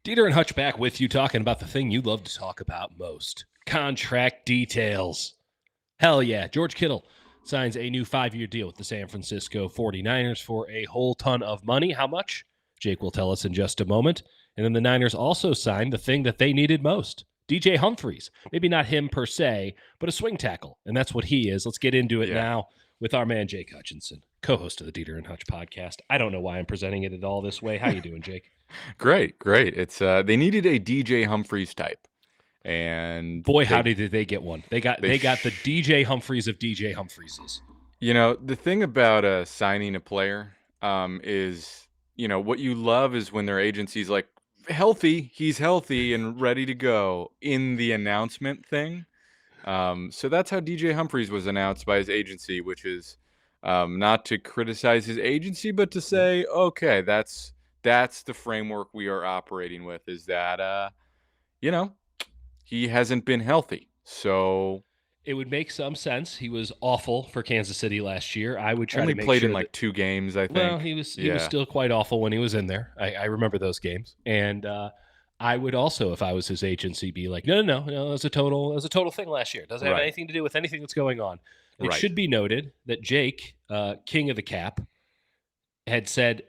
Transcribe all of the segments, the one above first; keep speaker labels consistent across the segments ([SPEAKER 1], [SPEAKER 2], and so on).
[SPEAKER 1] Dieter and Hutch back with you talking about the thing you love to talk about most, contract details. Hell yeah. George Kittle signs a new 5-year deal with the San Francisco 49ers for a whole ton of money. How much? Jake will tell us in just a moment. And then the Niners also signed the thing that they needed most, DJ Humphries. Maybe not him per se, but a swing tackle. And that's what he is. Let's get into it now with our man, Jake Hutchinson, co-host of the Dieter and Hutch podcast. I don't know why I'm presenting it at all this way. How you doing, Jake?
[SPEAKER 2] Great. It's they needed a DJ Humphries type, and
[SPEAKER 1] boy, howdy did they get one. They got the DJ Humphries of DJ Humphreys.
[SPEAKER 2] You know, the thing about signing a player is, what you love is when their agency's like, he's healthy and ready to go in the announcement thing. So that's how DJ Humphries was announced by his agency, which is not to criticize his agency, but to say, okay, that's the framework we are operating with, is that, he hasn't been healthy. So
[SPEAKER 1] it would make some sense. He was awful for Kansas City last year. I would try
[SPEAKER 2] only
[SPEAKER 1] to make
[SPEAKER 2] played
[SPEAKER 1] sure
[SPEAKER 2] in like 2 games, I think.
[SPEAKER 1] Well, he was still quite awful when he was in there. I remember those games. And I would also, if I was his agency, be like, no, it was a total thing last year. It doesn't have anything to do with anything that's going on. It should be noted that Jake, king of the cap, had said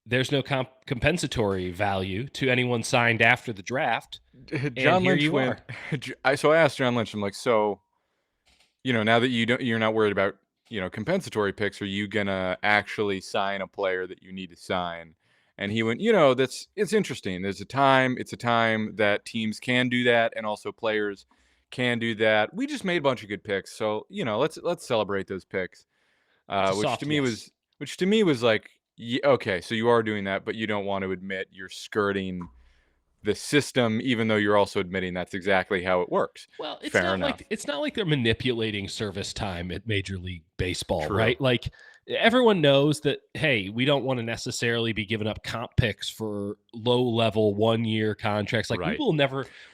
[SPEAKER 1] there's no compensatory value to anyone signed after the draft.
[SPEAKER 2] John Lynch went. So I asked John Lynch, I'm like, so, now that you're not worried about, compensatory picks, are you gonna actually sign a player that you need to sign? And he went, it's interesting. It's a time that teams can do that, and also players can do that. We just made a bunch of good picks, so let's celebrate those picks. Which to me was like, okay, so you are doing that, but you don't want to admit you're skirting the system, even though you're also admitting that's exactly how it works.
[SPEAKER 1] Well, it's not like they're manipulating service time at Major League Baseball, right? Like, everyone knows that, hey, we don't want to necessarily be giving up comp picks for low-level 1-year contracts. Like,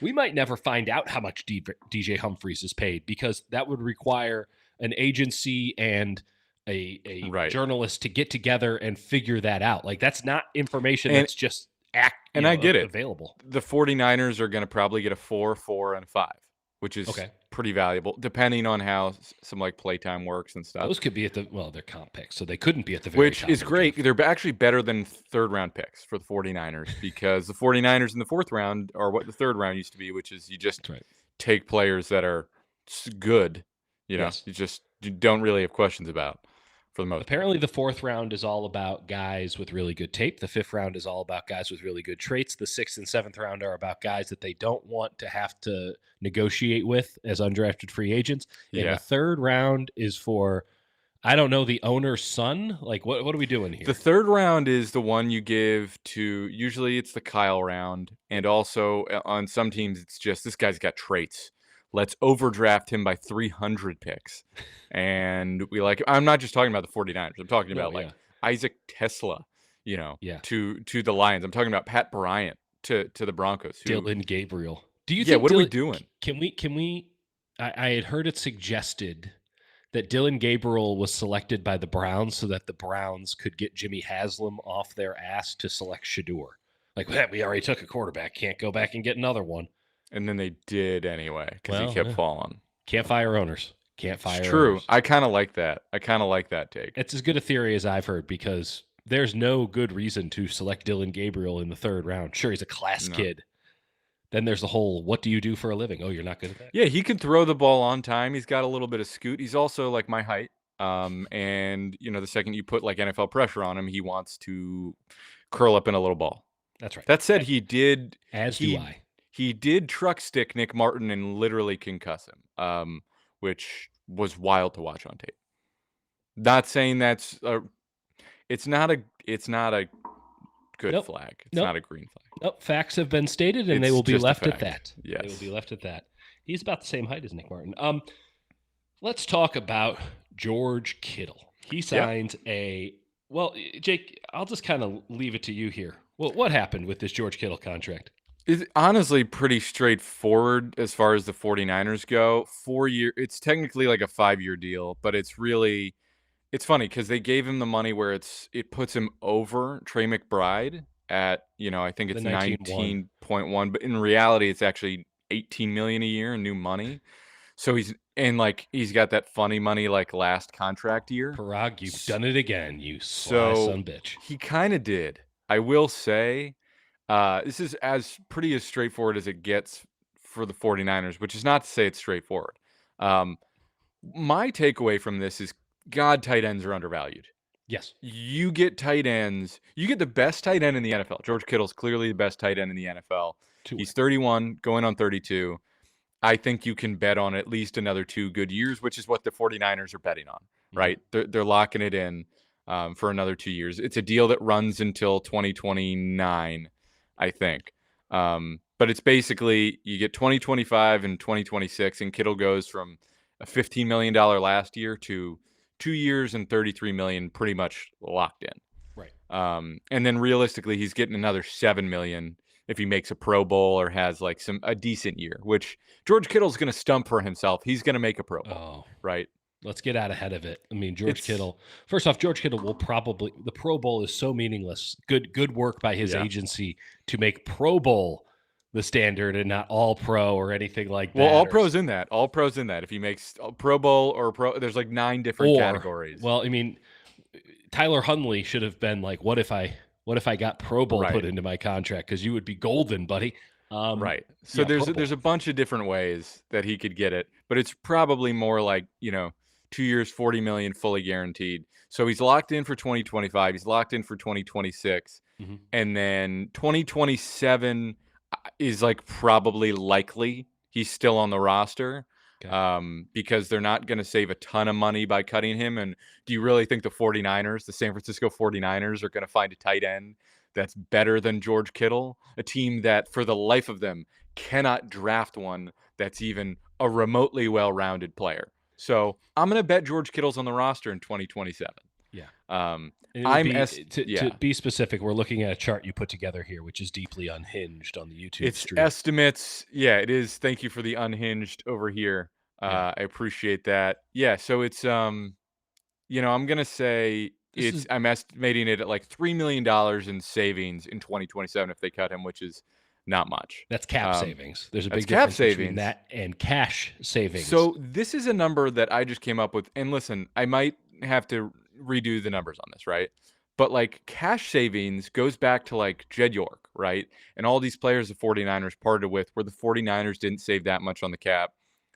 [SPEAKER 1] we might never find out how much DJ Humphries is paid, because that would require an agency and a journalist to get together and figure that out. Like, that's not information that's just
[SPEAKER 2] I get it.
[SPEAKER 1] Available.
[SPEAKER 2] The 49ers are going to probably get a 4, 4, and 5, which is pretty valuable, depending on how some like playtime works and stuff.
[SPEAKER 1] Those could be they're comp picks, so they couldn't be at the very top.
[SPEAKER 2] Which is great. They're actually better than 3rd-round picks for the 49ers, because the 49ers in the 4th round are what the 3rd round used to be, which is you just take players that are good. You don't really have questions about. For the most
[SPEAKER 1] Apparently, the 4th round is all about guys with really good tape. The 5th round is all about guys with really good traits. The 6th and 7th round are about guys that they don't want to have to negotiate with as undrafted free agents. And the 3rd round is for, I don't know, the owner's son. Like, what are we doing here?
[SPEAKER 2] The 3rd round is the one you give to, usually it's the Kyle round. And also on some teams, it's just, this guy's got traits. Let's overdraft him by 300 picks. And I'm not just talking about the 49ers. I'm talking about Isaac Tesla, to the Lions. I'm talking about Pat Bryant to the Broncos.
[SPEAKER 1] Dylan Gabriel. Do you think
[SPEAKER 2] what are we doing?
[SPEAKER 1] Can we I had heard it suggested that Dylan Gabriel was selected by the Browns so that the Browns could get Jimmy Haslam off their ass to select Shedeur. Like, we already took a quarterback. Can't go back and get another one.
[SPEAKER 2] And then they did anyway, because he kept falling.
[SPEAKER 1] Can't fire owners.
[SPEAKER 2] It's true.
[SPEAKER 1] Owners.
[SPEAKER 2] I kind of like that. Take.
[SPEAKER 1] It's as good a theory as I've heard, because there's no good reason to select Dylan Gabriel in the 3rd round. Sure, he's a class kid. Then there's the whole, what do you do for a living? Oh, you're not good at that?
[SPEAKER 2] Yeah, he can throw the ball on time. He's got a little bit of scoot. He's also like my height. And, the second you put like NFL pressure on him, he wants to curl up in a little ball.
[SPEAKER 1] That's right.
[SPEAKER 2] That said, he did.
[SPEAKER 1] Do I.
[SPEAKER 2] He did truck stick Nick Martin and literally concuss him, which was wild to watch on tape. Not saying that's it's not a good flag. It's not a green flag.
[SPEAKER 1] Nope. Facts have been stated, and they will be left at that.
[SPEAKER 2] Yes.
[SPEAKER 1] They will be left at that. He's about the same height as Nick Martin. Let's talk about George Kittle. He signs Jake, I'll just kind of leave it to you here. Well, what happened with this George Kittle contract?
[SPEAKER 2] It's honestly pretty straightforward as far as the 49ers go. 4 year, it's technically like a 5-year deal, but it's funny because they gave him the money where it puts him over Trey McBride at, I think
[SPEAKER 1] The
[SPEAKER 2] it's
[SPEAKER 1] 19.1.
[SPEAKER 2] 19.1, but in reality, it's actually 18 million a year in new money. So he's got that funny money like last contract year.
[SPEAKER 1] Parag, you've done it again, you sly
[SPEAKER 2] So
[SPEAKER 1] son bitch.
[SPEAKER 2] he kind of did. I will say, this is as straightforward as it gets for the 49ers, which is not to say it's straightforward. My takeaway from this is, God, tight ends are undervalued.
[SPEAKER 1] Yes.
[SPEAKER 2] You get tight ends. You get the best tight end in the NFL. George Kittle's clearly the best tight end in the NFL. He's 31, going on 32. I think you can bet on at least another 2 good years, which is what the 49ers are betting on, right? They're locking it in for another 2 years. It's a deal that runs until 2029, I think. But it's basically you get 2025 and 2026, and Kittle goes from a $15 million last year to 2 years and $33 million pretty much locked in.
[SPEAKER 1] Right.
[SPEAKER 2] And then realistically, he's getting another $7 million if he makes a Pro Bowl or has like a decent year, which George Kittle's going to stump for himself. He's going to make a Pro Bowl, right?
[SPEAKER 1] Let's get out ahead of it. I mean, George Kittle. First off, George Kittle will probably the Pro Bowl is so meaningless. Good work by his agency to make Pro Bowl the standard and not All Pro or anything like that.
[SPEAKER 2] Well, All Pro's in that. All Pro's in that. If he makes a Pro Bowl or Pro, there's like 9 different categories.
[SPEAKER 1] Well, I mean, Tyler Huntley should have been like, what if I got Pro Bowl put into my contract? Because you would be golden, buddy.
[SPEAKER 2] Right. So there's a bunch of different ways that he could get it, but it's probably more like 2 years, 40 million, fully guaranteed. So he's locked in for 2025. He's locked in for 2026, and then 2027 is like probably likely he's still on the roster. Because they're not going to save a ton of money by cutting him. And do you really think the 49ers, the San Francisco 49ers, are going to find a tight end that's better than George Kittle? A team that, for the life of them, cannot draft one that's even a remotely well-rounded player. So I'm going to bet George Kittle's on the roster in 2027.
[SPEAKER 1] Yeah.
[SPEAKER 2] To
[SPEAKER 1] be specific, we're looking at a chart you put together here, which is deeply unhinged on the YouTube stream.
[SPEAKER 2] Estimates. Yeah, it is. Thank you for the unhinged over here. I appreciate that. Yeah, so it's I'm gonna say I'm estimating it at like $3 million in savings in 2027 if they cut him, which is not much.
[SPEAKER 1] That's cap savings. There's a big difference between that and cash savings.
[SPEAKER 2] So this is a number that I just came up with. And listen, I might have to redo the numbers on this, right? But like cash savings goes back to like Jed York, right? And all these players the 49ers parted with, where the 49ers didn't save that much on the cap.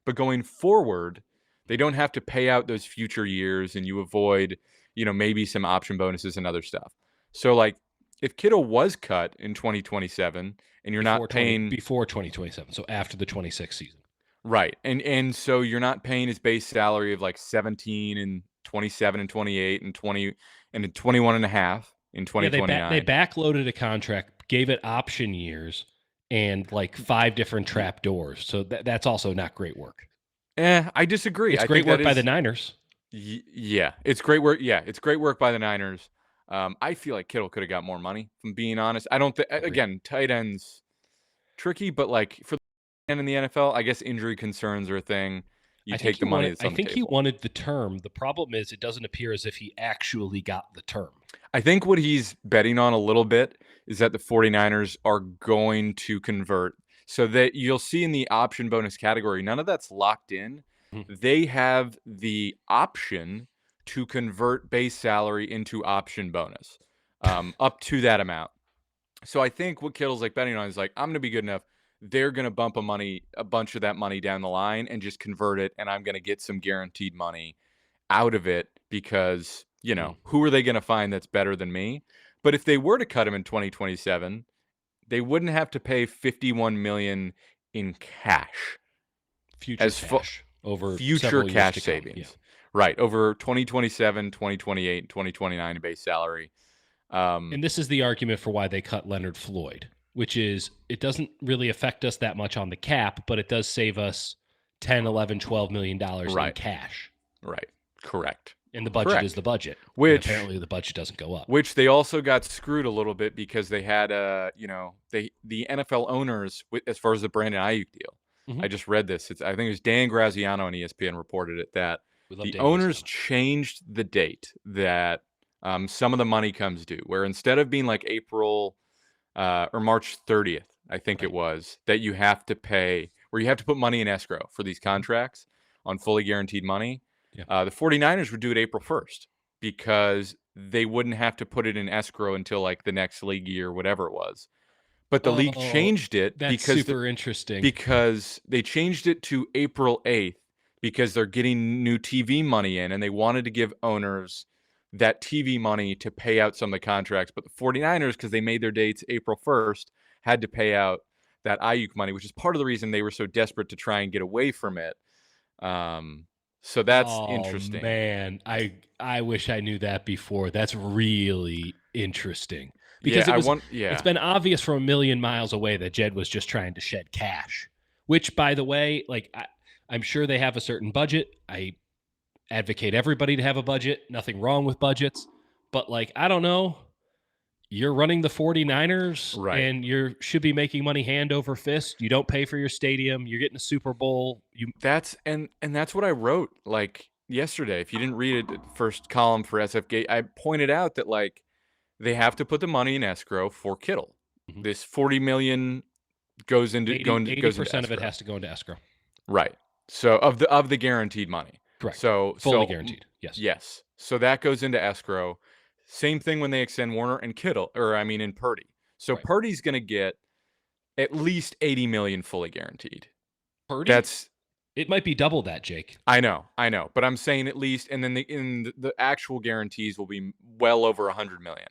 [SPEAKER 2] But going forward, they don't have to pay out those future years, and you avoid, maybe some option bonuses and other stuff. So like if Kittle was cut in 2027 and you're not paying
[SPEAKER 1] before 2027, so after the 26th season.
[SPEAKER 2] Right. And so you're not paying his base salary of like 17 and 27 and 28 and 20 and 21 and a half in 2029.
[SPEAKER 1] They backloaded a contract, gave it option years and like 5 different trap doors. So that's also not great work.
[SPEAKER 2] I disagree.
[SPEAKER 1] It's great work by the Niners.
[SPEAKER 2] Yeah, it's great work. Yeah, it's great work by the Niners. I feel like Kittle could have got more money, if I'm being honest. I don't think, again, tight ends tricky, but like for the end in the NFL, I guess injury concerns are a thing. You take the money that's on the table.
[SPEAKER 1] I think he wanted the term. The problem is it doesn't appear as if he actually got the term.
[SPEAKER 2] I think what he's betting on a little bit is that the 49ers are going to convert, so that you'll see in the option bonus category, none of that's locked in. They have the option to convert base salary into option bonus up to that amount. So I think what Kittle's like betting on is like, I'm going to be good enough. They're going to bump a bunch of that money down the line and just convert it. And I'm going to get some guaranteed money out of it because, who are they going to find that's better than me? But if they were to cut him in 2027, they wouldn't have to pay $51 million in cash. Future cash savings. Yeah. Right. Over 2027, 2028, 2029 base salary.
[SPEAKER 1] And this is the argument for why they cut Leonard Floyd, which is it doesn't really affect us that much on the cap, but it does save us $10, $11, $12 million in cash. Right.
[SPEAKER 2] Correct.
[SPEAKER 1] And the budget is the budget.
[SPEAKER 2] Which
[SPEAKER 1] apparently the budget doesn't go up.
[SPEAKER 2] Which they also got screwed a little bit because they had the NFL owners, as far as the Brandon Ayuk deal. I just read this. I think it was Dan Graziano on ESPN reported it that the owners changed the date that some of the money comes due, where instead of being like April or March 30th, I think it
[SPEAKER 1] Right.
[SPEAKER 2] was, that you have to pay, where you have to put money in escrow for these contracts on fully guaranteed money.
[SPEAKER 1] Yeah.
[SPEAKER 2] The 49ers would do it April 1st because they wouldn't have to put it in escrow until like the next league year, whatever it was. But the league
[SPEAKER 1] Oh,
[SPEAKER 2] changed it
[SPEAKER 1] that's super interesting.
[SPEAKER 2] because they changed it to April 8th because they're getting new TV money in and they wanted to give owners that TV money to pay out some of the contracts. But the 49ers, because they made their dates April 1st, had to pay out that Ayuk money, which is part of the reason they were so desperate to try and get away from it. So that's
[SPEAKER 1] Oh
[SPEAKER 2] interesting.
[SPEAKER 1] man, I wish I knew that before. That's really interesting because
[SPEAKER 2] Yeah,
[SPEAKER 1] it was it's
[SPEAKER 2] yeah,
[SPEAKER 1] been obvious from a million miles away that Jed was just trying to shed cash. Which, by the way, like I'm sure they have a certain budget. I advocate everybody to have a budget. Nothing wrong with budgets, but like I don't know, you're running the 49ers
[SPEAKER 2] right.
[SPEAKER 1] and you should be making money hand over fist. You don't pay for your stadium. You're getting a Super Bowl. You
[SPEAKER 2] That's what I wrote like yesterday. If you didn't read it, the first column for SFG, I pointed out that like they have to put the money in escrow for Kittle.
[SPEAKER 1] Mhm.
[SPEAKER 2] This 40 million goes into
[SPEAKER 1] 80% of it
[SPEAKER 2] escrow.
[SPEAKER 1] has to go into escrow.
[SPEAKER 2] Right. So of the guaranteed money.
[SPEAKER 1] Correct.
[SPEAKER 2] So
[SPEAKER 1] Fully guaranteed. Yes.
[SPEAKER 2] yes. So that goes into escrow. Same thing when they extend Warner and Kittle, or I mean in Purdy. So
[SPEAKER 1] Right.
[SPEAKER 2] Purdy's going to get at least 80 million fully guaranteed.
[SPEAKER 1] Purdy?
[SPEAKER 2] That's
[SPEAKER 1] It might be double that, Jake.
[SPEAKER 2] I know, but I'm saying at least, and then the actual guarantees will be well over 100 million.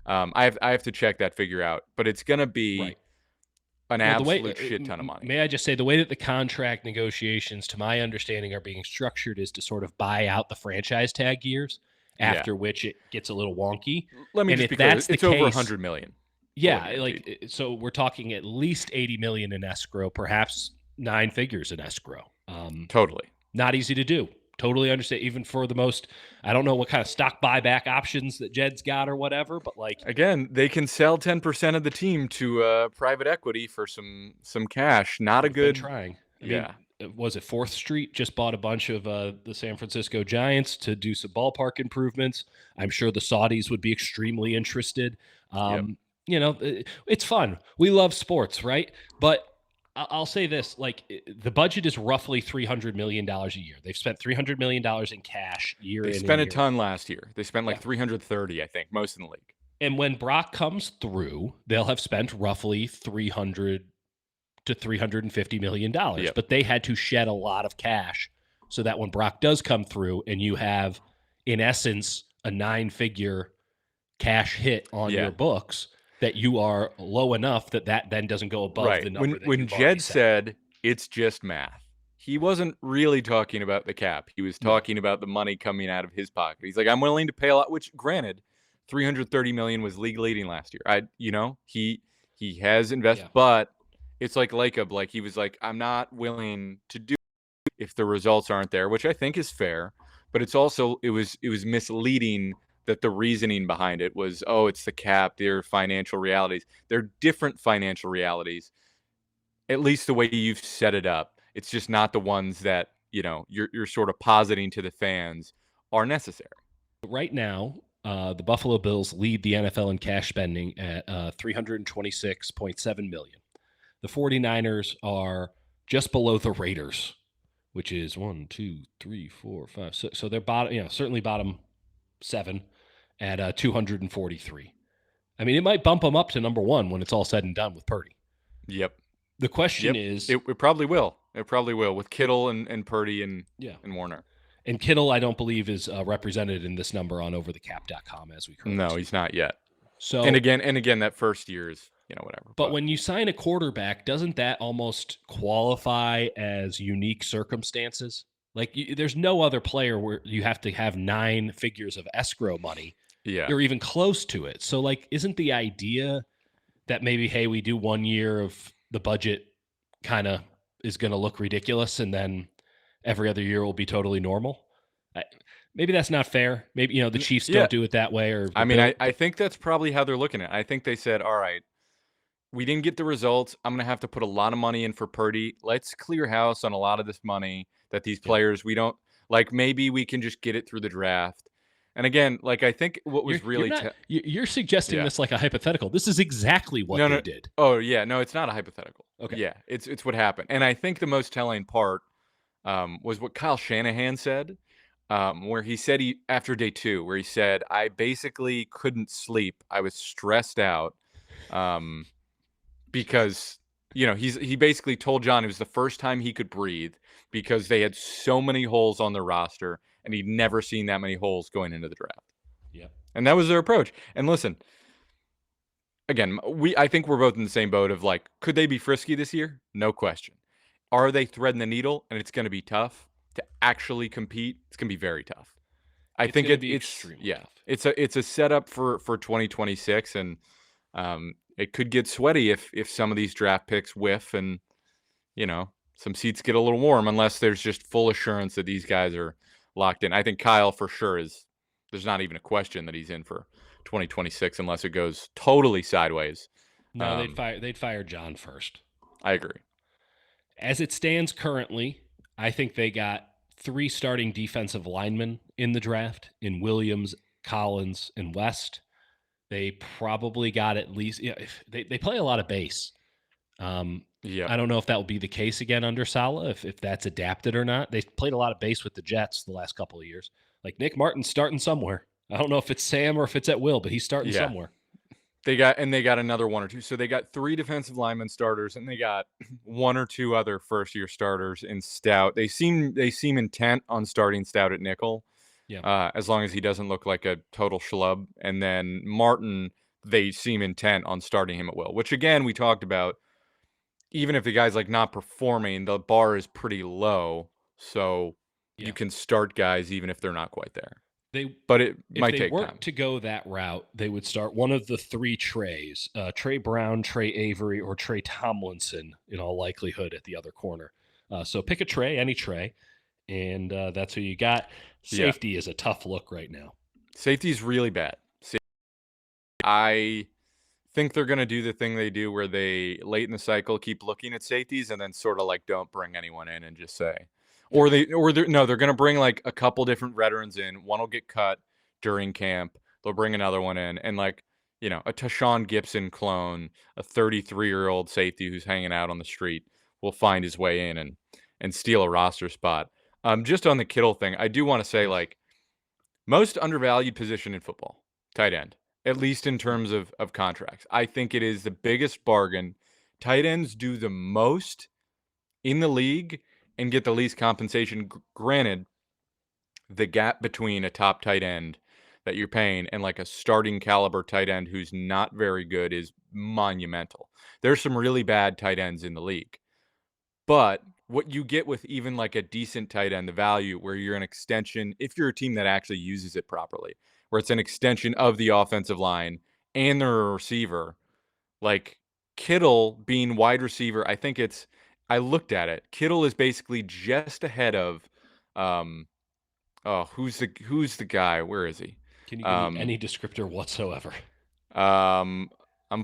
[SPEAKER 2] I have to check that figure out, but it's going to be
[SPEAKER 1] Right.
[SPEAKER 2] an
[SPEAKER 1] Well, the way
[SPEAKER 2] absolute shit ton of money.
[SPEAKER 1] may I just say the way that the contract negotiations, to my understanding, are being structured is to sort of buy out the franchise tag years,
[SPEAKER 2] Yeah.
[SPEAKER 1] after which it gets a little wonky.
[SPEAKER 2] Let me
[SPEAKER 1] And
[SPEAKER 2] just
[SPEAKER 1] if
[SPEAKER 2] be clear.
[SPEAKER 1] that's the
[SPEAKER 2] It's over
[SPEAKER 1] case,
[SPEAKER 2] 100 million.
[SPEAKER 1] yeah,
[SPEAKER 2] guaranteed.
[SPEAKER 1] like so we're talking at least 80 million in escrow, perhaps 9 figures in escrow.
[SPEAKER 2] Totally.
[SPEAKER 1] Not easy to do. Totally understand. Even for the most, I don't know what kind of stock buyback options that Jed's got or whatever, but like
[SPEAKER 2] Again, they can sell 10% of the team to private equity for some cash. Not a
[SPEAKER 1] they've been
[SPEAKER 2] good.
[SPEAKER 1] trying. I
[SPEAKER 2] Yeah.
[SPEAKER 1] mean, was it Fourth Street just bought a bunch of the San Francisco Giants to do some ballpark improvements? I'm sure the Saudis would be extremely interested.
[SPEAKER 2] Yep.
[SPEAKER 1] It's fun. We love sports, right? But I'll say this: like the budget is roughly $300 million a year. They've spent $300 million in cash year
[SPEAKER 2] They
[SPEAKER 1] in and
[SPEAKER 2] spent a
[SPEAKER 1] year.
[SPEAKER 2] ton last year. They spent like
[SPEAKER 1] Yeah.
[SPEAKER 2] 330, I think, most in the league.
[SPEAKER 1] And when Brock comes through, they'll have spent roughly 300 to $350 million.
[SPEAKER 2] Yep.
[SPEAKER 1] But they had to shed a lot of cash so that when Brock does come through and you have, in essence, a 9-figure cash hit on
[SPEAKER 2] Yeah.
[SPEAKER 1] your books, that you are low enough that then doesn't go above
[SPEAKER 2] Right.
[SPEAKER 1] the number that
[SPEAKER 2] When
[SPEAKER 1] you've already
[SPEAKER 2] Jed
[SPEAKER 1] set.
[SPEAKER 2] said it's just math, he wasn't really talking about the cap. He was
[SPEAKER 1] No.
[SPEAKER 2] talking about the money coming out of his pocket. He's like, I'm willing to pay a lot, which granted, 330 million was league leading last year. He has invested,
[SPEAKER 1] Yeah.
[SPEAKER 2] but it's like Lacob, like he was like, I'm not willing to do it if the results aren't there, which I think is fair, but it's also it was misleading that the reasoning behind it was, oh, it's the cap, their financial realities. They're different financial realities, at least the way you've set it up. It's just not the ones that, you're sort of positing to the fans are necessary.
[SPEAKER 1] Right now, the Buffalo Bills lead the NFL in cash spending at $326.7 million. The 49ers are just below the Raiders, which is 1, 2, 3, 4, 5. So they're bottom, certainly bottom 7 at 243. I mean, it might bump them up to number 1 when it's all said and done with Purdy.
[SPEAKER 2] Yep.
[SPEAKER 1] The question is,
[SPEAKER 2] it probably will. It probably will with Kittle and Purdy and Warner.
[SPEAKER 1] And Kittle, I don't believe, is represented in this number on overthecap.com as we currently
[SPEAKER 2] No,
[SPEAKER 1] see.
[SPEAKER 2] he's not yet.
[SPEAKER 1] So
[SPEAKER 2] and again, that first year is whatever.
[SPEAKER 1] But when you sign a quarterback, doesn't that almost qualify as unique circumstances? Like there's no other player where you have to have 9 figures of escrow money, or even close to it. So like, isn't the idea that maybe, hey, we do 1 year of the budget kind of is going to look ridiculous, and then every other year will be totally normal? Maybe that's not fair. Maybe the Chiefs don't do it that way. Or
[SPEAKER 2] I think that's probably how they're looking at it. I think they said, all right, we didn't get the results. I'm going to have to put a lot of money in for Purdy. Let's clear house on a lot of this money that these players we don't like. Maybe we can just get it through the draft. And again, like I think what
[SPEAKER 1] You're
[SPEAKER 2] was
[SPEAKER 1] you're
[SPEAKER 2] really
[SPEAKER 1] not you're suggesting
[SPEAKER 2] yeah.
[SPEAKER 1] this like a hypothetical. This is exactly what
[SPEAKER 2] No,
[SPEAKER 1] they
[SPEAKER 2] no.
[SPEAKER 1] did.
[SPEAKER 2] Oh, yeah. No, it's not a hypothetical.
[SPEAKER 1] Okay.
[SPEAKER 2] Yeah, it's what happened. And I think the most telling part was what Kyle Shanahan said, where he said after day 2, where he said, "I basically couldn't sleep. I was stressed out." Um, because he basically told John it was the first time he could breathe because they had so many holes on their roster and he'd never seen that many holes going into the draft.
[SPEAKER 1] Yep.
[SPEAKER 2] And that was their approach. And listen, again, I think we're both in the same boat of like, could they be frisky this year? No question. Are they threading the needle? And it's going to be tough to actually compete. It's going to be very tough. I
[SPEAKER 1] It's
[SPEAKER 2] think
[SPEAKER 1] going to be
[SPEAKER 2] it's
[SPEAKER 1] extremely
[SPEAKER 2] yeah,
[SPEAKER 1] tough.
[SPEAKER 2] it's a setup for 2026, and it could get sweaty if some of these draft picks whiff, and some seats get a little warm unless there's just full assurance that these guys are locked in. I think Kyle for sure is. There's not even a question that he's in for 2026 unless it goes totally sideways.
[SPEAKER 1] No, they'd fire John first.
[SPEAKER 2] I agree.
[SPEAKER 1] As it stands currently, I think they got 3 starting defensive linemen in the draft in Williams, Collins, and West. They probably got at least they play a lot of base.
[SPEAKER 2] Yeah.
[SPEAKER 1] I don't know if that will be the case again under Saleh, if that's adapted or not. They played a lot of base with the Jets the last couple of years. Like Nick Martin's starting somewhere. I don't know if it's Sam or if it's at Will, but he's starting
[SPEAKER 2] Yeah.
[SPEAKER 1] somewhere.
[SPEAKER 2] They got another 1 or 2. So they got 3 defensive lineman starters, and they got 1 or 2 other first-year starters in Stout. They seem intent on starting Stout at nickel,
[SPEAKER 1] Yeah.
[SPEAKER 2] as long as he doesn't look like a total schlub. And then Martin, they seem intent on starting him at will, which again we talked about. Even if the guy's like not performing, the bar is pretty low, so you
[SPEAKER 1] Yeah.
[SPEAKER 2] can start guys even if they're not quite there.
[SPEAKER 1] They
[SPEAKER 2] But it
[SPEAKER 1] if
[SPEAKER 2] might
[SPEAKER 1] they
[SPEAKER 2] take
[SPEAKER 1] were
[SPEAKER 2] time.
[SPEAKER 1] to go that route, they would start one of the 3 Treys, Trey Brown, Trey Avery, or Trey Tomlinson in all likelihood at the other corner. So pick a Trey, any Trey, and that's who you got.
[SPEAKER 2] Yeah.
[SPEAKER 1] Safety is a tough look right now.
[SPEAKER 2] Safety's really bad. I think they're going to do the thing they do where they late in the cycle keep looking at safeties and then sort of like don't bring anyone in and just say, they're going to bring like a couple different veterans in. One will get cut during camp. They'll bring another one in, and like a Tashawn Gibson clone, a 33-year-old safety who's hanging out on the street will find his way in and steal a roster spot. Just on the Kittle thing, I do want to say like most undervalued position in football, tight end. At least in terms of contracts. I think it is the biggest bargain. Tight ends do the most in the league and get the least compensation. Granted, the gap between a top tight end that you're paying and like a starting caliber tight end who's not very good is monumental. There's some really bad tight ends in the league. But what you get with even like a decent tight end, the value where you're an extension, if you're a team that actually uses it properly, where it's an extension of the offensive line and they're a receiver, like Kittle being wide receiver, I looked at it. Kittle is basically just ahead of, who's the guy? Where is he?
[SPEAKER 1] Can you give me any descriptor whatsoever?
[SPEAKER 2] I'm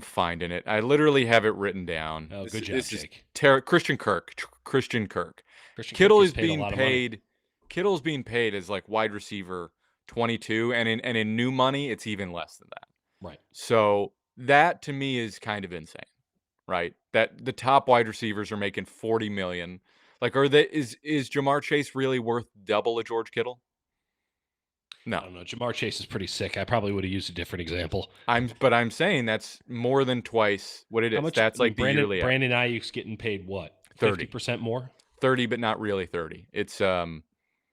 [SPEAKER 2] finding it. I literally have it written down.
[SPEAKER 1] Oh, good job,
[SPEAKER 2] This is
[SPEAKER 1] Jake.
[SPEAKER 2] Christian Kirk. Christian Kirk.
[SPEAKER 1] Christian
[SPEAKER 2] Kittle
[SPEAKER 1] Kirk
[SPEAKER 2] is
[SPEAKER 1] paid a
[SPEAKER 2] being
[SPEAKER 1] lot of money.
[SPEAKER 2] paid. Kittle's being paid as like wide receiver 22, and in new money, it's even less than that.
[SPEAKER 1] Right.
[SPEAKER 2] So that to me is kind of insane, right? That the top wide receivers are making 40 million. Like, is Jamar Chase really worth double a George Kittle? No.
[SPEAKER 1] I don't know. Jamar Chase is pretty sick. I probably would have used a different example.
[SPEAKER 2] But I'm saying that's more than twice what it is.
[SPEAKER 1] How much?
[SPEAKER 2] That's like the yearly
[SPEAKER 1] Brandon Ayuk's getting paid what?
[SPEAKER 2] 30.
[SPEAKER 1] 50% more?
[SPEAKER 2] 30, but not really 30. It's
[SPEAKER 1] Yeah,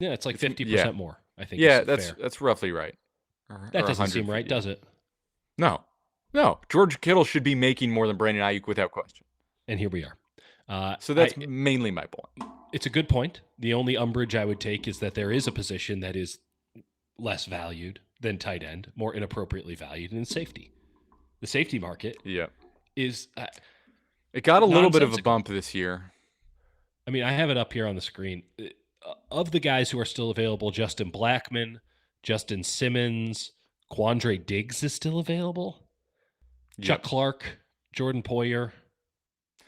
[SPEAKER 1] it's like 50%
[SPEAKER 2] yeah.
[SPEAKER 1] more, I think.
[SPEAKER 2] Yeah,
[SPEAKER 1] is fair.
[SPEAKER 2] that's roughly right.
[SPEAKER 1] That doesn't seem right, does it?
[SPEAKER 2] No. No. George Kittle should be making more than Brandon Ayuk without question.
[SPEAKER 1] And here we are.
[SPEAKER 2] So that's mainly my point.
[SPEAKER 1] It's a good point. The only umbrage I would take is that there is a position that is less valued than tight end, more inappropriately valued in safety. The safety market is
[SPEAKER 2] it got a little bit of a bump this year.
[SPEAKER 1] I mean, I have it up here on the screen. Of the guys who are still available, Justin Blackmon, Justin Simmons, Quandre Diggs is still available. Chuck Clark, Jordan Poyer.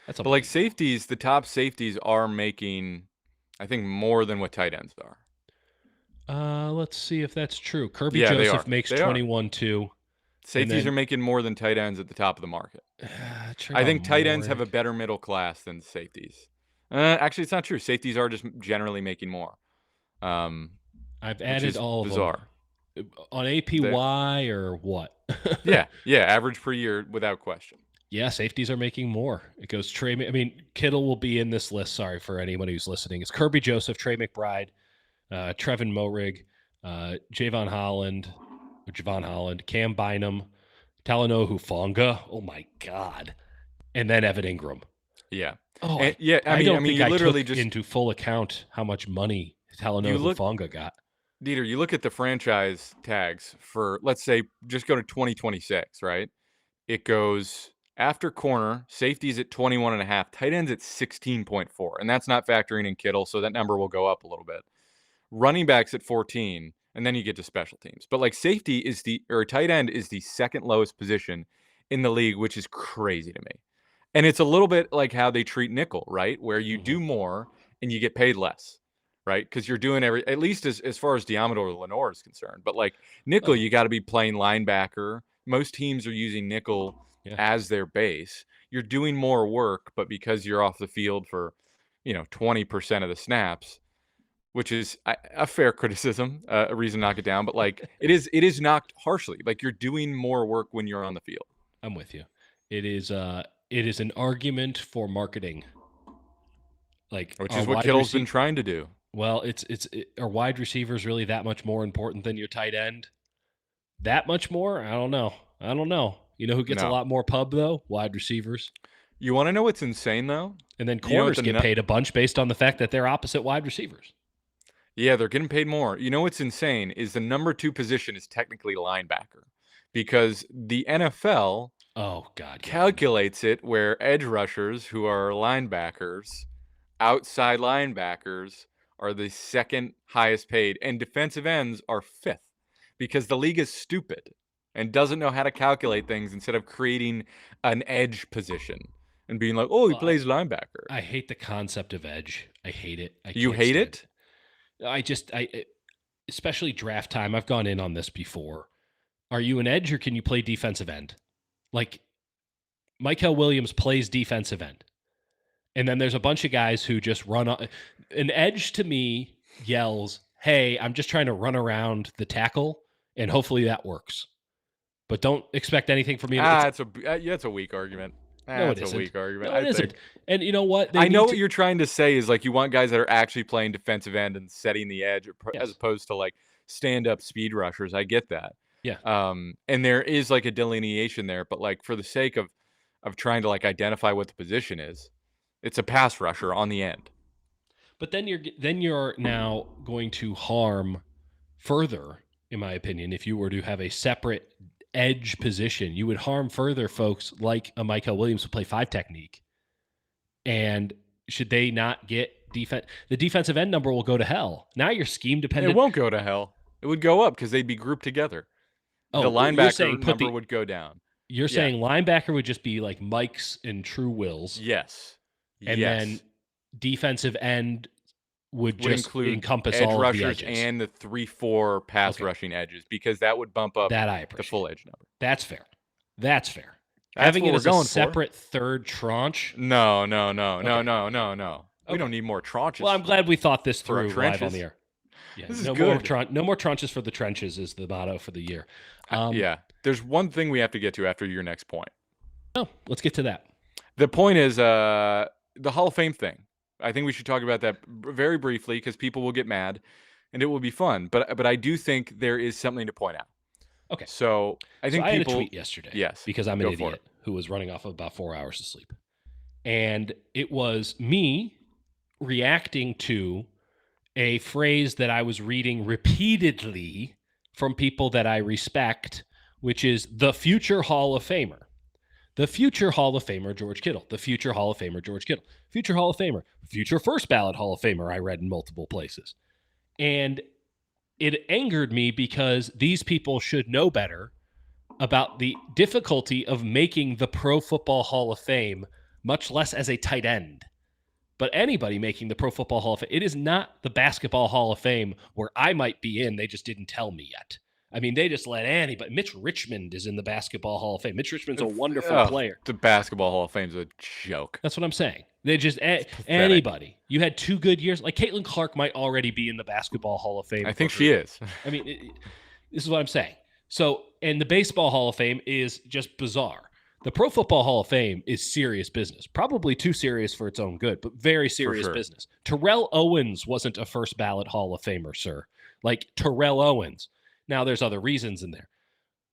[SPEAKER 2] But like safeties, the top safeties are making, I think, more than what tight ends are.
[SPEAKER 1] Let's see if that's true. Kirby
[SPEAKER 2] Yeah, they
[SPEAKER 1] Joseph
[SPEAKER 2] are.
[SPEAKER 1] makes
[SPEAKER 2] They are.
[SPEAKER 1] 21-2. And
[SPEAKER 2] Safeties are
[SPEAKER 1] then
[SPEAKER 2] making more than tight ends at the top of the market. I
[SPEAKER 1] Trayvon
[SPEAKER 2] think tight ends have
[SPEAKER 1] Moehrig.
[SPEAKER 2] a better middle class than safeties. Actually, it's not true. Safeties are just generally making more, um,
[SPEAKER 1] I've
[SPEAKER 2] which
[SPEAKER 1] added
[SPEAKER 2] is
[SPEAKER 1] all of them
[SPEAKER 2] bizarre.
[SPEAKER 1] on
[SPEAKER 2] They,
[SPEAKER 1] APY or what?
[SPEAKER 2] yeah, average per year without question.
[SPEAKER 1] Yeah, safeties are making more. It goes Trey. I mean, Kittle will be in this list. Sorry for anyone who's listening. It's Kirby Joseph, Trey McBride, Trevin Moehrig, Javon Holland, Cam Bynum, Talanoa Hufanga. Oh my God. And then Evan Ingram.
[SPEAKER 2] Yeah,
[SPEAKER 1] Oh,
[SPEAKER 2] and yeah,
[SPEAKER 1] I don't think
[SPEAKER 2] you
[SPEAKER 1] I
[SPEAKER 2] literally
[SPEAKER 1] took
[SPEAKER 2] just
[SPEAKER 1] into full account how much money
[SPEAKER 2] you
[SPEAKER 1] Talanoa
[SPEAKER 2] look,
[SPEAKER 1] Hufanga got.
[SPEAKER 2] Dieter. You look at the franchise tags for, let's say, just go to 2026, right? It goes after corner, safeties at 21.5, tight ends at 16.4, and that's not factoring in Kittle, so that number will go up a little bit. Running backs at 14, and then you get to special teams. But like safety is tight end is the second lowest position in the league, which is crazy to me. And it's a little bit like how they treat nickel, right? Where you
[SPEAKER 1] Mm-hmm.
[SPEAKER 2] do more and you get paid less, right? Because you're doing at least as far as Diamador Lenore is concerned. But like nickel,
[SPEAKER 1] Oh,
[SPEAKER 2] you got to be playing linebacker. Most teams are using nickel
[SPEAKER 1] yeah.
[SPEAKER 2] as their base. You're doing more work, but because you're off the field for, 20% of the snaps, which is a fair criticism, a reason to knock it down, but like it is knocked harshly. Like you're doing more work when you're on the field.
[SPEAKER 1] I'm with you. It is an argument for marketing. Like
[SPEAKER 2] Which
[SPEAKER 1] our
[SPEAKER 2] is what
[SPEAKER 1] wide
[SPEAKER 2] Kittle's been
[SPEAKER 1] receiver.
[SPEAKER 2] trying to do.
[SPEAKER 1] Well, are wide receivers really that much more important than your tight end? That much more? I don't know. You know who gets a
[SPEAKER 2] No.
[SPEAKER 1] lot more pub though? Wide receivers.
[SPEAKER 2] You wanna know what's insane, though?
[SPEAKER 1] And then
[SPEAKER 2] You know what
[SPEAKER 1] corners
[SPEAKER 2] the
[SPEAKER 1] get
[SPEAKER 2] nu
[SPEAKER 1] paid a bunch based on the fact that they're opposite wide receivers.
[SPEAKER 2] Yeah, they're getting paid more. You know what's insane is the number 2 position is technically linebacker, because the NFL
[SPEAKER 1] Oh God, yeah.
[SPEAKER 2] calculates it where edge rushers who are linebackers, outside linebackers, are the second highest paid, and defensive ends are 5th, because the league is stupid and doesn't know how to calculate things instead of creating an edge position and being like, "Oh, he
[SPEAKER 1] Well,
[SPEAKER 2] plays linebacker."
[SPEAKER 1] I hate the concept of edge. I hate it. I
[SPEAKER 2] You
[SPEAKER 1] can't
[SPEAKER 2] hate
[SPEAKER 1] stand
[SPEAKER 2] it?
[SPEAKER 1] it. Especially draft time. I've gone in on this before. Are you an edge or can you play defensive end? Like Michael Williams plays defensive end. And then there's a bunch of guys who just run on. An edge to me yells, "Hey, I'm just trying to run around the tackle and hopefully that works." But don't expect anything from me.
[SPEAKER 2] It's a weak argument.
[SPEAKER 1] No, it
[SPEAKER 2] That's a
[SPEAKER 1] isn't.
[SPEAKER 2] weak argument,
[SPEAKER 1] No, it
[SPEAKER 2] I
[SPEAKER 1] isn't.
[SPEAKER 2] think.
[SPEAKER 1] And you know what? They
[SPEAKER 2] I know
[SPEAKER 1] need
[SPEAKER 2] what
[SPEAKER 1] to.
[SPEAKER 2] you're trying to say is like you want guys that are actually playing defensive end and setting the edge as
[SPEAKER 1] Yes.
[SPEAKER 2] opposed to like stand-up speed rushers. I get that.
[SPEAKER 1] Yeah.
[SPEAKER 2] And there is like a delineation there, but like for the sake of trying to like identify what the position is, it's a pass rusher on the end.
[SPEAKER 1] But then you're now going to harm further, in my opinion, if you were to have a separate edge position. You would harm further folks like a Michael Williams who play 5 technique. And should they not get defense? The defensive end number will go to hell. Now you're scheme
[SPEAKER 2] It
[SPEAKER 1] dependent.
[SPEAKER 2] won't go to hell. It would go up because they'd be grouped together. The
[SPEAKER 1] Oh, you're saying
[SPEAKER 2] linebacker number would go down.
[SPEAKER 1] you're
[SPEAKER 2] Yeah.
[SPEAKER 1] saying linebacker would just be like Mike's and True Wills,
[SPEAKER 2] Yes.
[SPEAKER 1] and then defensive end would just
[SPEAKER 2] include
[SPEAKER 1] encompass
[SPEAKER 2] edge
[SPEAKER 1] all of the
[SPEAKER 2] rushers
[SPEAKER 1] edges.
[SPEAKER 2] and the 3-4 pass
[SPEAKER 1] Okay.
[SPEAKER 2] rushing edges because that would bump up
[SPEAKER 1] That I
[SPEAKER 2] the
[SPEAKER 1] appreciate.
[SPEAKER 2] full edge number.
[SPEAKER 1] That's fair. That's fair.
[SPEAKER 2] That's
[SPEAKER 1] Having
[SPEAKER 2] what
[SPEAKER 1] it
[SPEAKER 2] we're
[SPEAKER 1] as a
[SPEAKER 2] going for.
[SPEAKER 1] separate third tranche.
[SPEAKER 2] No.
[SPEAKER 1] Okay.
[SPEAKER 2] We don't need more tranches.
[SPEAKER 1] Well, I'm glad we thought this
[SPEAKER 2] For our
[SPEAKER 1] through live on
[SPEAKER 2] trenches.
[SPEAKER 1] the air. Yeah,
[SPEAKER 2] This is
[SPEAKER 1] no
[SPEAKER 2] good.
[SPEAKER 1] no more tranches for the trenches is the motto for the year.
[SPEAKER 2] Yeah. There's one thing we have to get to after your next point.
[SPEAKER 1] Oh, let's get to that.
[SPEAKER 2] The point is the Hall of Fame thing. I think we should talk about that very briefly because people will get mad and it will be fun. But I do think there is something to point out.
[SPEAKER 1] Okay.
[SPEAKER 2] So I think
[SPEAKER 1] I had
[SPEAKER 2] people.
[SPEAKER 1] a tweet yesterday.
[SPEAKER 2] Yes.
[SPEAKER 1] Because I'm an
[SPEAKER 2] Go for
[SPEAKER 1] idiot who was running off of about 4 hours of sleep. And it was me reacting to a phrase that I was reading repeatedly from people that I respect, which is the future Hall of Famer. The future Hall of Famer, George Kittle. The future Hall of Famer, George Kittle. Future Hall of Famer. Future first ballot Hall of Famer, I read in multiple places. And it angered me because these people should know better about the difficulty of making the Pro Football Hall of Fame, much less as a tight end. but anybody making the Pro Football Hall of Fame. It is not the Basketball Hall of Fame where I might be in. They just didn't tell me yet. I mean, they just let anybody. Mitch Richmond is in the Basketball Hall of Fame. Mitch Richmond's a wonderful player.
[SPEAKER 2] The Basketball Hall of Fame's a joke.
[SPEAKER 1] That's what I'm saying. They just anybody. You had 2 good years. Like Caitlin Clark might already be in the Basketball Hall of Fame.
[SPEAKER 2] I think she is.
[SPEAKER 1] I mean, this is what I'm saying. So, and the Baseball Hall of Fame is just bizarre. The Pro Football Hall of Fame is serious business. Probably too serious for its own good, but very serious business. Terrell Owens wasn't a first ballot Hall of Famer, sir. Like Terrell Owens. Now, there's other reasons in there.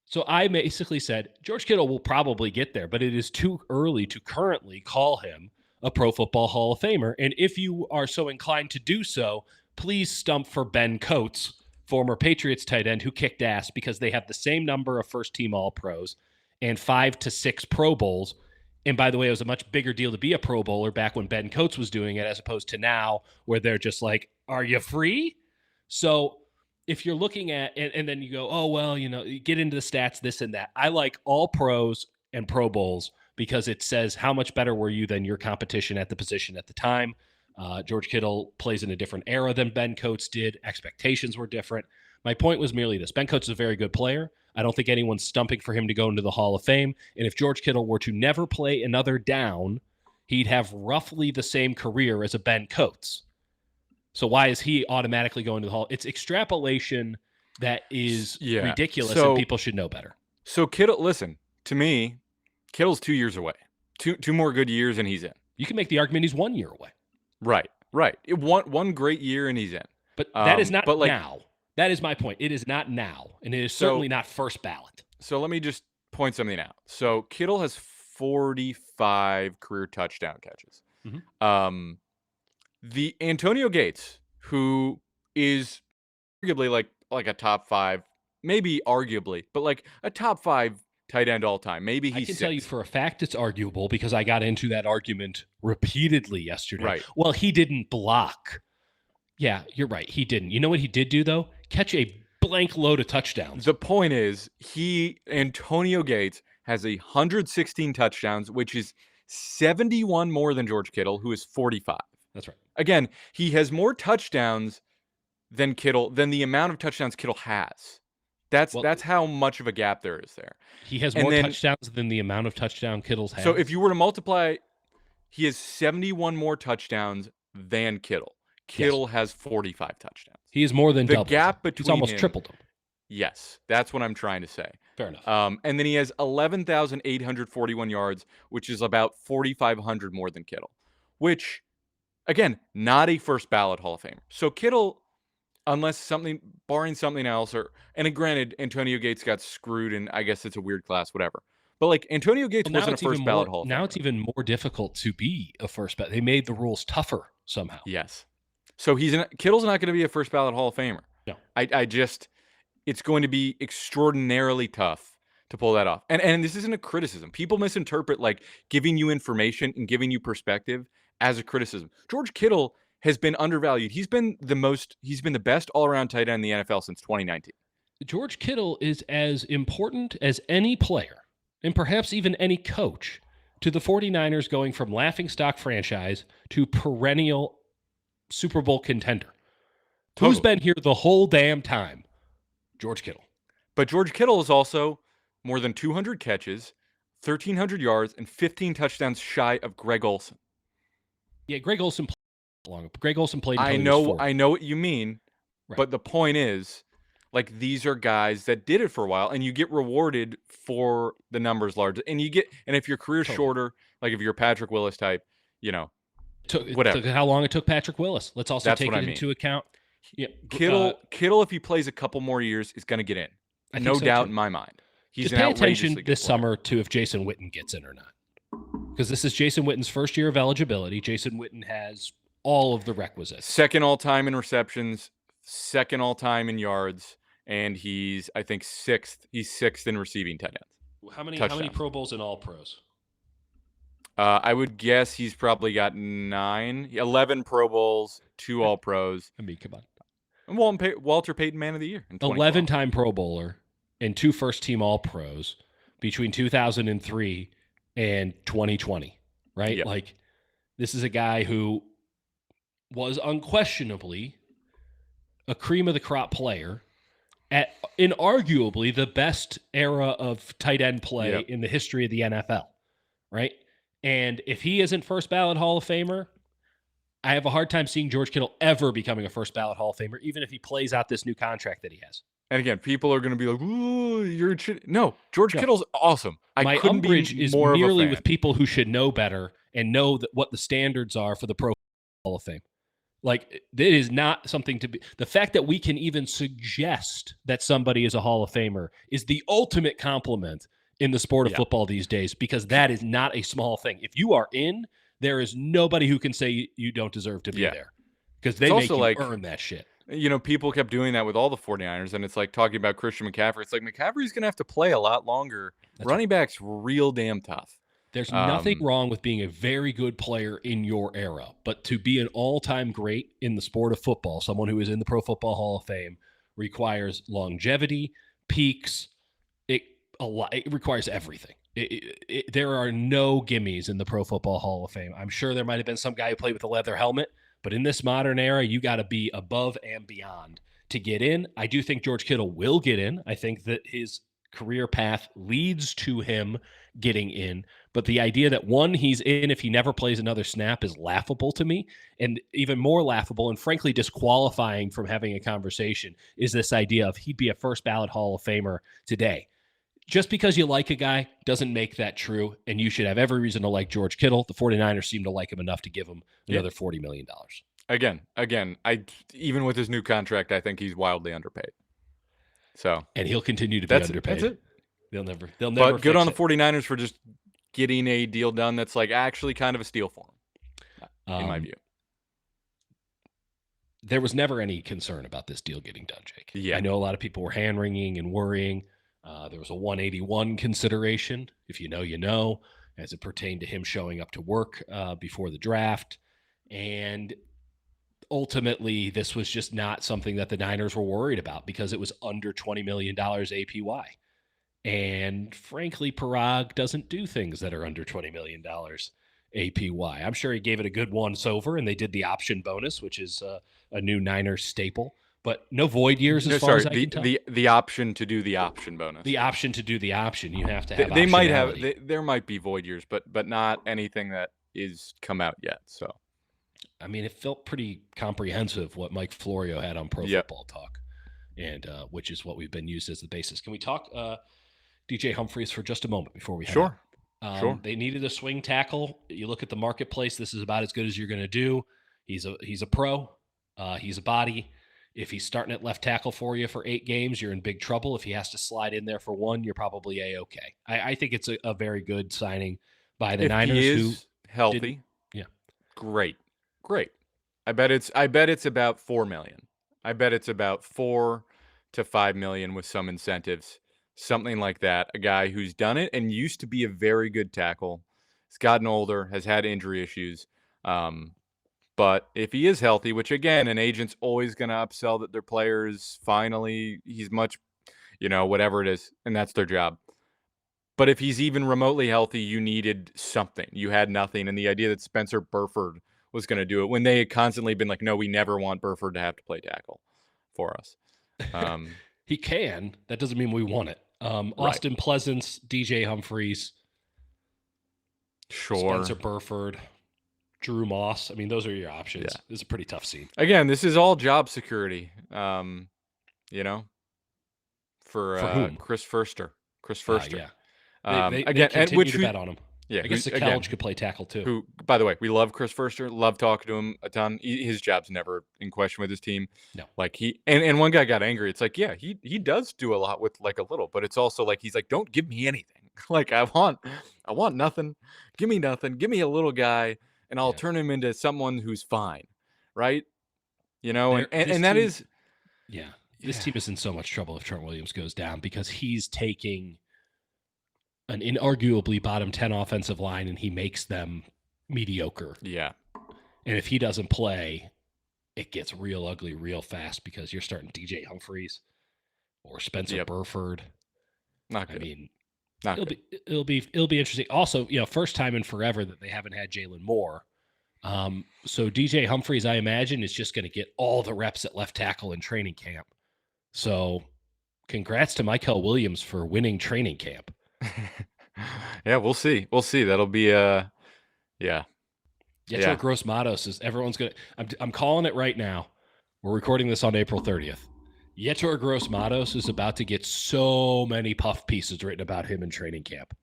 [SPEAKER 1] So I basically said, George Kittle will probably get there, but it is too early to currently call him a Pro Football Hall of Famer. And if you are so inclined to do so, please stump for Ben Coates, former Patriots tight end who kicked ass because they have the same number of first-team All-Pros and 5 to 6 Pro Bowls. And by the way, it was a much bigger deal to be a Pro Bowler back when Ben Coates was doing it as opposed to now where they're just like, are you free? So if you're looking at, and then you go, oh, well, you get into the stats, this and that. I like all pros and Pro Bowls because it says how much better were you than your competition at the position at the time. George Kittle plays in a different era than Ben Coates did. Expectations were different. My point was merely this. Ben Coates is a very good player. I don't think anyone's stumping for him to go into the Hall of Fame. And if George Kittle were to never play another down, he'd have roughly the same career as a Ben Coates. So why is he automatically going to the Hall? It's extrapolation that is ridiculous, and people should know better.
[SPEAKER 2] So Kittle, listen, to me, Kittle's 2 years away. Two more good years, and he's in.
[SPEAKER 1] You can make the argument he's 1 year away.
[SPEAKER 2] Right. One great year, and he's in.
[SPEAKER 1] But that is not now. That is my point. It is not now, and it is certainly not first ballot.
[SPEAKER 2] So let me just point something out. So Kittle has 45 career touchdown catches. Mm-hmm. The Antonio Gates, who is arguably like a top 5, maybe arguably, but like a top 5 tight end all time. Maybe he's
[SPEAKER 1] I can tell you for a fact it's arguable because I got into that argument repeatedly yesterday.
[SPEAKER 2] Right.
[SPEAKER 1] Well, he didn't block. Yeah, you're right. He didn't. You know what he did do, though? Catch a blank load of touchdowns.
[SPEAKER 2] The point is, Antonio Gates has 116 touchdowns, which is 71 more than George Kittle, who is 45.
[SPEAKER 1] That's right.
[SPEAKER 2] Again, he has more touchdowns than Kittle, than the amount of touchdowns Kittle has. That's how much of a gap there is there.
[SPEAKER 1] He has more touchdowns than the amount of touchdown Kittle's has.
[SPEAKER 2] So if you were to multiply, he has 71 more touchdowns than Kittle. Kittle has 45 touchdowns.
[SPEAKER 1] He is more than double.
[SPEAKER 2] The gap between
[SPEAKER 1] He's almost tripled him.
[SPEAKER 2] Yes, that's what I'm trying to say.
[SPEAKER 1] Fair enough.
[SPEAKER 2] And then he has 11,841 yards, which is about 4,500 more than Kittle, which, again, not a first ballot Hall of Famer. So Kittle, barring something else, and granted, Antonio Gates got screwed, and I guess it's a weird class, whatever. But like Antonio Gates wasn't a first ballot Hall of Famer.
[SPEAKER 1] Now it's even more difficult to be a first ballot. They made the rules tougher somehow.
[SPEAKER 2] Yes. So Kittle's not going to be a first ballot Hall of Famer.
[SPEAKER 1] No.
[SPEAKER 2] It's going to be extraordinarily tough to pull that off. And this isn't a criticism. People misinterpret like giving you information and giving you perspective as a criticism. George Kittle has been undervalued. He's been the best all-around tight end in the NFL since 2019.
[SPEAKER 1] George Kittle is as important as any player, and perhaps even any coach, to the 49ers going from laughingstock franchise to perennial Super Bowl contender. Totally. Who's been here the whole damn time? George Kittle.
[SPEAKER 2] But George Kittle is also more than 200 catches, 1,300 yards, and 15 touchdowns shy of Greg Olsen.
[SPEAKER 1] Yeah, Greg Olsen played long. Greg Olsen played until
[SPEAKER 2] I know what you mean,
[SPEAKER 1] right.
[SPEAKER 2] But the point is, like, these are guys that did it for a while, and you get rewarded for the numbers large. And if your career's shorter, like if you're a Patrick Willis type, whatever.
[SPEAKER 1] Look at how long it took Patrick Willis. Let's also take it into account. Yeah,
[SPEAKER 2] Kittle, if he plays a couple more years, is going to get in. No doubt in my mind. He's
[SPEAKER 1] just pay attention this summer to if Jason Witten gets in or not. Because this is Jason Witten's first year of eligibility. Jason Witten has all of the requisites.
[SPEAKER 2] Second all-time in receptions, second all-time in yards, and he's, I think, sixth. He's sixth in receiving tight ends.
[SPEAKER 1] How many Pro Bowls and All Pros?
[SPEAKER 2] I would guess he's probably got 11 Pro Bowls, 2 All Pros.
[SPEAKER 1] I mean, come on.
[SPEAKER 2] And Walter Payton Man of the Year.
[SPEAKER 1] 11-time Pro Bowler and 2 first-team All Pros between 2003 and 2020, right?
[SPEAKER 2] Yep.
[SPEAKER 1] Like, this is a guy who was unquestionably a cream of the crop player in arguably the best era of tight end play in the history of the NFL, right? And if he isn't first ballot Hall of Famer, I have a hard time seeing George Kittle ever becoming a first ballot Hall of Famer, even if he plays out this new contract that he has.
[SPEAKER 2] And again, people are going to be like, "Ooh, you're no." George Kittle's awesome.
[SPEAKER 1] My
[SPEAKER 2] couldn't be
[SPEAKER 1] umbrage is
[SPEAKER 2] more
[SPEAKER 1] merely
[SPEAKER 2] of a fan.
[SPEAKER 1] with people who should know better and know what the standards are for the Pro Hall of Fame. Like, it is not something to be. The fact that we can even suggest that somebody is a Hall of Famer is the ultimate compliment in the sport of football these days, because that is not a small thing. If you are in, there is nobody who can say you don't deserve to be there, because they make you earn that shit.
[SPEAKER 2] You know, people kept doing that with all the 49ers, and it's like talking about Christian McCaffrey. It's like McCaffrey's going to have to play a lot longer. Running back's real damn tough.
[SPEAKER 1] There's nothing wrong with being a very good player in your era, but to be an all-time great in the sport of football, someone who is in the Pro Football Hall of Fame, requires longevity, peaks. It requires everything. There are no gimmies in the Pro Football Hall of Fame. I'm sure there might have been some guy who played with a leather helmet, but in this modern era, you got to be above and beyond to get in. I do think George Kittle will get in. I think that his career path leads to him getting in. But the idea that, one, he's in if he never plays another snap is laughable to me. And even more laughable and frankly disqualifying from having a conversation is this idea of he'd be a first ballot Hall of Famer today. Just because you like a guy doesn't make that true, and you should have every reason to like George Kittle. The 49ers seem to like him enough to give him another $40 million.
[SPEAKER 2] Again, even with his new contract, I think he's wildly underpaid.
[SPEAKER 1] And he'll continue to be underpaid.
[SPEAKER 2] That's it.
[SPEAKER 1] They'll never.
[SPEAKER 2] But good on the 49ers for just getting a deal done that's like actually kind of a steal for him, in my view.
[SPEAKER 1] There was never any concern about this deal getting done, Jake.
[SPEAKER 2] Yeah.
[SPEAKER 1] I know a lot of people were hand-wringing and worrying. There was a 181 consideration, if you know, you know, as it pertained to him showing up to work before the draft. And ultimately, this was just not something that the Niners were worried about because it was under $20 million APY. And frankly, Parag doesn't do things that are under $20 million APY. I'm sure he gave it a good once-over, and they did the option bonus, which is a new Niners staple. But no void years as far as I can tell.
[SPEAKER 2] The option to do the option bonus.
[SPEAKER 1] The option to do the option. You have to have
[SPEAKER 2] They might have. There might be void years, but not anything that is come out yet. So,
[SPEAKER 1] I mean, it felt pretty comprehensive what Mike Florio had on Pro Football Talk, and which is what we've been used as the basis. Can we talk DJ Humphries for just a moment before we head
[SPEAKER 2] Sure.
[SPEAKER 1] Sure. They needed a swing tackle. You look at the marketplace. This is about as good as you're going to do. He's a pro. He's a body. If he's starting at left tackle for you for 8 games, you're in big trouble. If he has to slide in there for 1, you're probably A-okay. I think it's a very good signing by the Niners.
[SPEAKER 2] He is healthy. Great. I bet it's about $4 million. I bet it's about $4 to $5 million with some incentives, something like that. A guy who's done it and used to be a very good tackle. He's gotten older, has had injury issues. But if he is healthy, which again, an agent's always going to upsell that their player is finally, he's much, whatever it is, and that's their job. But if he's even remotely healthy, you needed something. You had nothing. And the idea that Spencer Burford was going to do it when they had constantly been like, no, we never want Burford to have to play tackle for us.
[SPEAKER 1] He can. That doesn't mean we want it. Austin Pleasance, DJ Humphries.
[SPEAKER 2] Sure.
[SPEAKER 1] Spencer Burford. Drew Moss. I mean, those are your options. Yeah. This is a pretty tough scene.
[SPEAKER 2] Again, this is all job security, for
[SPEAKER 1] whom?
[SPEAKER 2] Chris Furster.
[SPEAKER 1] Yeah. They continue to bet on him.
[SPEAKER 2] Yeah,
[SPEAKER 1] I guess Kellage could play tackle too.
[SPEAKER 2] Who, by the way, we love Chris Furster. Love talking to him a ton. His job's never in question with his team.
[SPEAKER 1] No,
[SPEAKER 2] like and one guy got angry. It's like, yeah, he does do a lot with like a little, but it's also like he's like, don't give me anything. Like I want nothing. Give me nothing. Give me a little guy. And I'll turn him into someone who's fine, right? And that is...
[SPEAKER 1] Yeah. This team is in so much trouble if Trent Williams goes down because he's taking an inarguably bottom 10 offensive line and he makes them mediocre.
[SPEAKER 2] Yeah.
[SPEAKER 1] And if he doesn't play, it gets real ugly real fast because you're starting DJ Humphries or Spencer Burford.
[SPEAKER 2] Not good.
[SPEAKER 1] I mean... It'll be interesting. Also, first time in forever that they haven't had Jalen Moore So DJ Humphries, I imagine, is just going to get all the reps at left tackle in training camp. So congrats to Michael Williams for winning training camp.
[SPEAKER 2] Yeah, we'll see. We'll see. That'll be yeah.
[SPEAKER 1] Yetur Gross-Matos is everyone's going to I'm calling it right now. We're recording this on April 30th. Yetur Gross-Matos is about to get so many puff pieces written about him in training camp.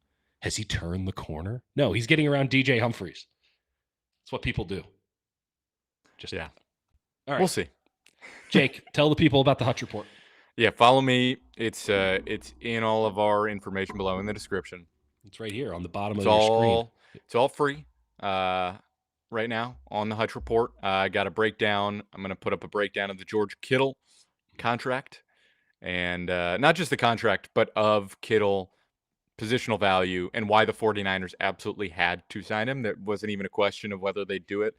[SPEAKER 1] Has he turned the corner? No, he's getting around DJ Humphries. That's what people do.
[SPEAKER 2] Just yeah.
[SPEAKER 1] All right.
[SPEAKER 2] We'll see.
[SPEAKER 1] Jake, tell the people about the Hutch Report.
[SPEAKER 2] Yeah, follow me. It's in all of our information below in the description.
[SPEAKER 1] It's right here on the bottom of your screen.
[SPEAKER 2] It's all free right now on the Hutch Report. I got a breakdown. I'm going to put up a breakdown of the George Kittle contract. And not just the contract, but of Kittle, positional value, and why the 49ers absolutely had to sign him. There wasn't even a question of whether they'd do it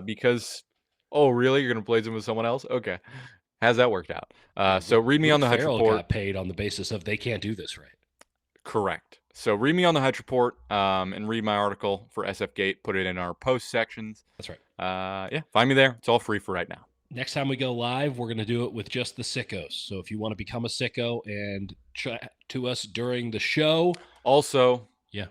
[SPEAKER 2] because, oh, really? You're going to play him with someone else? Okay. How's that worked out? So read me on the Hutch Report.
[SPEAKER 1] Got paid on the basis of they can't do this right.
[SPEAKER 2] Correct. So read me on the Hutch Report and read my article for SF Gate. Put it in our post sections.
[SPEAKER 1] That's right.
[SPEAKER 2] Yeah, find me there. It's all free for right now.
[SPEAKER 1] Next time we go live, we're going to do it with just the sickos. So if you want to become a sicko and chat to us during the show.
[SPEAKER 2] Also,
[SPEAKER 1] yeah,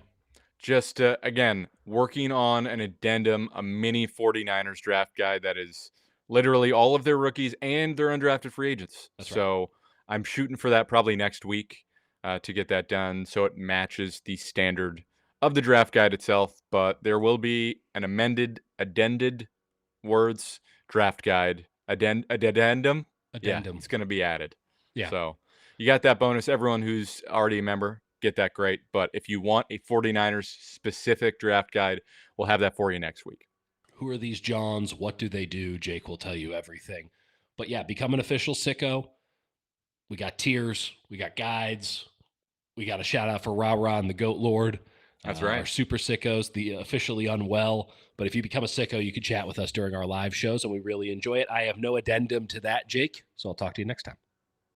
[SPEAKER 2] just again, working on an addendum, a mini 49ers draft guide that is literally all of their rookies and their undrafted free agents.
[SPEAKER 1] That's right.
[SPEAKER 2] So I'm shooting for that probably next week to get that done so it matches the standard of the draft guide itself. But there will be an addended words draft guide, addendum. Yeah, it's going to be added.
[SPEAKER 1] Yeah.
[SPEAKER 2] So you got that bonus. Everyone who's already a member, get that great. But if you want a 49ers specific draft guide, we'll have that for you next week.
[SPEAKER 1] Who are these Johns? What do they do? Jake will tell you everything. But yeah, become an official sicko. We got tiers. We got guides. We got a shout out for Rah Rah and the Goat Lord.
[SPEAKER 2] That's right.
[SPEAKER 1] Our super sickos, the officially unwell. But if you become a sicko, you can chat with us during our live shows, and we really enjoy it. I have no addendum to that, Jake. So I'll talk to you next time.